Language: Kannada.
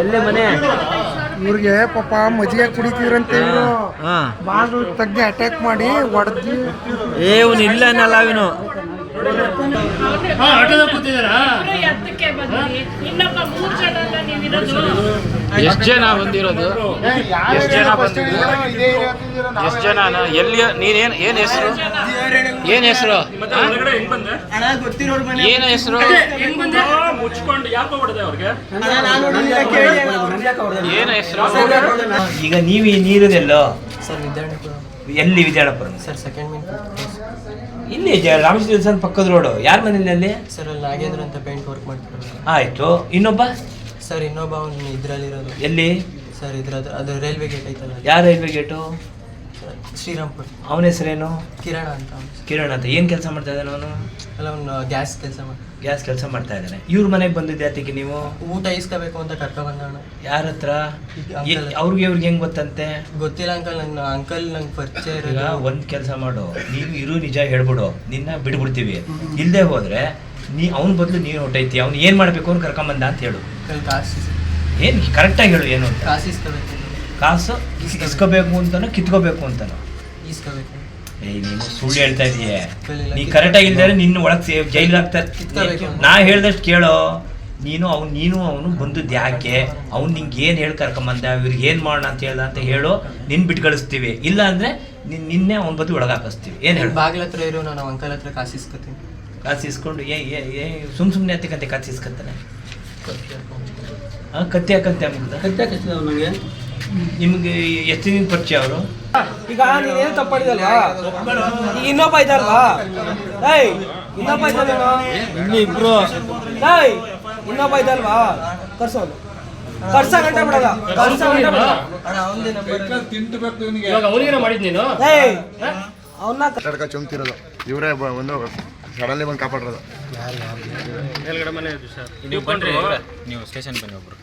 ಎಲ್ಲೇ ಮನೆ ಇವ್ರಿಗೆ ಪಾಪ ಮಜ್ಜಿಗೆ ಕುಡಿತೀರಂತೆ ಇವರು ಬಾಗಿಲು ತಗ್ಗಿ ಅಟ್ಯಾಕ್ ಮಾಡಿ ಹೊಡೆದು ಇವನು ಇಲ್ಲ ಅನ್ನಲ್ಲ ಅವನು ಎಷ್ಟು ಜನ ಬಂದಿರೋದು? ಎಷ್ಟು ಜನ ಬಂದಿದ್ದೀರಾ? ಎಷ್ಟು ಜನ? ಎಲ್ಲಿ ನೀನೇನು ಏನು ಹೆಸರು? ಏನು ಹೆಸರು? ಏನು ಹೆಸರು? ಏನು ಹೆಸರು? ಈಗ ನೀವು ಈ ನೀರಿದೆಲ್ಲೋ ಸರ್ ವಿದ್ಯಾರ್ಥಿ ಎಲ್ಲಿ ವಿದ್ಯಾಳಪುರ ಸರ್ ಸೆಕೆಂಡ್ ಮೀನ್ ಇಲ್ಲಿ ರಾಮಕೃಷ್ಣ ದೇವಸ್ಥಾನ ಪಕ್ಕದ ರೋಡು ಯಾರ ಮನೇಲಿ ಅಲ್ಲಿ? ಸರ್ ಅಲ್ಲಿ ನಾಗೇಂದ್ರ ಅಂತ ಪೇಂಟ್ ವರ್ಕ್ ಮಾಡ್ತಾರೆ. ಆಯ್ತು. ಇನ್ನೊಬ್ಬ ಸರ್ ಇನ್ನೊಬ್ಬ ಅವ್ನು ಇದ್ರಲ್ಲಿರೋದು. ಎಲ್ಲಿ? ಸರ್ ಇದ್ರದ್ದು ಅದು ರೈಲ್ವೆ ಗೇಟ್ ಐತಲ್ಲ. ಯಾವ ರೈಲ್ವೆ ಗೇಟು? ಶ್ರೀರಾಮ್ಪುರ. ಅವನ ಹೆಸರೇನು? ಕಿರಣ ಅಂತ. ಕಿರಣ್ ಅಂತ. ಏನು ಕೆಲಸ ಮಾಡ್ತಾ ಇದ್ದಾನೆ ಅವನು? ಅಲ್ಲ ಅವ್ನು ಗ್ಯಾಸ್ ಕೆಲಸ ಮಾಡಿ ಗ್ಯಾಸ್ ಕೆಲಸ ಮಾಡ್ತಾ ಇದ್ದಾನೆ. ಇವ್ರ ಮನೆಗೆ ಬಂದಿದ್ದೆ ಅದಕ್ಕೆ ನೀವು ಊಟ ಇಸ್ಕೋಬೇಕು ಅಂತ ಕರ್ಕೊಬಂದಣ. ಯಾರ ಹತ್ರ? ಅವ್ರಿಗೆ ಹೆಂಗ್ ಗೊತ್ತಂತೆ? ಗೊತ್ತಿಲ್ಲ ಅಂಕಲ್. ನನ್ನ ಅಂಕಲ್ ನಂಗೆ ಪರಿಚಯ ಈಗ ಇರೋದು. ಒಂದ್ ಕೆಲಸ ಮಾಡು, ನೀನು ಇರು ನಿಜ ಹೇಳ್ಬಿಡು, ನಿನ್ನ ಬಿಡ್ಬಿಡ್ತೀವಿ. ಇಲ್ಲದೆ ಹೋದ್ರೆ ಅವ್ನ ಬದಲು ನೀನು ಹೊಟ್ಟೈತಿ. ಅವ್ನು ಏನ್ ಮಾಡ್ಬೇಕು ಅಂತ ಕರ್ಕೊಂಬಂದ ಅಂತ ಹೇಳು. ಕಾಸು ಏನ್ ಕರೆಕ್ಟಾಗಿ ಹೇಳು ಏನು ಅಂತ. ಕಾಸು ಇಸ್ಕೋಬೇಕು. ಕಾಸು ಇಸ್ಕೋಬೇಕು ಅಂತಾನೋ ಕಿತ್ಕೋಬೇಕು ಅಂತಾನೋ? ಇಸ್ಕೋಬೇಕು. ನೀನು ಸುಳ್ಳು ಹೇಳ್ತಾ ಇದೀಯ. ನೀ ಕರೆಕ್ಟಾಗಿ ಇಲ್ದಾರೆ ನಿನ್ನ ಒಳಗ್ ಜೈಲ್ ಹಾಕ್ತಾರೆ. ನಾ ಹೇಳ್ದಷ್ಟು ಕೇಳೋ. ನೀನು ಅವನು ಬಂದದ್ದು ಯಾಕೆ, ಅವ್ನು ನಿಂಗೆ ಏನು ಹೇಳಿ ಕರ್ಕೊಂಬಂದ, ಇವ್ರಿಗೆ ಏನು ಮಾಡೋಣ ಅಂತ ಹೇಳ್ದ ಅಂತ ಹೇಳು. ನಿನ್ನ ಬಿಟ್ಟು ಕಳಿಸ್ತೀವಿ. ಇಲ್ಲ ಅಂದರೆ ನಿನ್ನೆ ಅವ್ನ ಬದ್ದು ಒಳಗೆ ಹಾಕಿಸ್ತೀವಿ. ಏನು ಹೇಳಿ? ಬಾಗಿಲ ಹತ್ರ ಇರೋ ನಾನು ಅಂಕಲ್ ಹತ್ರ ಕಾಸು ಇಸ್ಕೊತೀನಿ. ಕಾಸು ಇಸ್ಕೊಂಡು ಸುಮ್ಮನೆ ಹತ್ತಿಕಂತೆ ಕಾಸು ಇಸ್ಕೊತಾನೆ. ಕತ್ತಿ ಹಾಕಂತೆ ನಮಗೆ. ನಿಮ್ಗೆ ಎಷ್ಟು ದಿನ ಪರಿಚಯ ಅವರು? ಈಗ ನೀನೇನು ತಪ್ಪಾಡಿದಲ್ವಾ? ಈಗ ಇನ್ನೊಬ್ಬ ಇದ್ದಲ್ವಾ? ಇನ್ನೊಬ್ಬ ಇದ್ದಲ್ವಾ? ಇಬ್ರು ಇನ್ನೊಬ್ಬ ಇದ್ದಲ್ವಾ? ಕರ್ಸೋನು ಕರ್ಸ ಗಂಟೆ ಬಿಡಲ್ಲ. ಕರ್ಸ ಗಂಟೆ ಬಿಡಲ್ಲ. ಅವನಿಗೆ ಮಾಡಿದ್ ನೀನು ಅವನ್ನ ಕರ್ನಾಟಕ ಚುಮ್ತಿರೋದು ಇವರೇ ಒಂದು ಸಡನ್ಲಿ ಬಂದು ಕಾಪಾಡಿರೋದು. ಮೇಲ್ಗಡೆ ಮನೆ ಇದೆ ಸರ್. ನೀವು ಬನ್ರಿ, ನೀವು ಸ್ಟೇಷನ್ ಬನ್ನಿ ಒಬ್ರು.